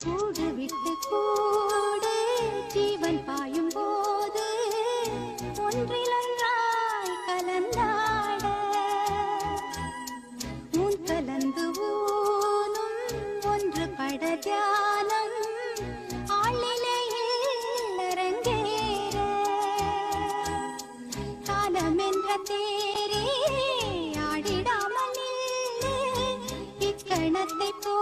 கூடு விட்டு கூடு ஜீவன் பாயும் போது ஒன்றிலொன்றாய் கலந்தாட உன் கலந்து ஊனும் ஒன்று பட தியானம் ஆளிலையில் அரங்கேற காலம் என்ற தேரே ஆடிடாமல் இக்கணத்தை போ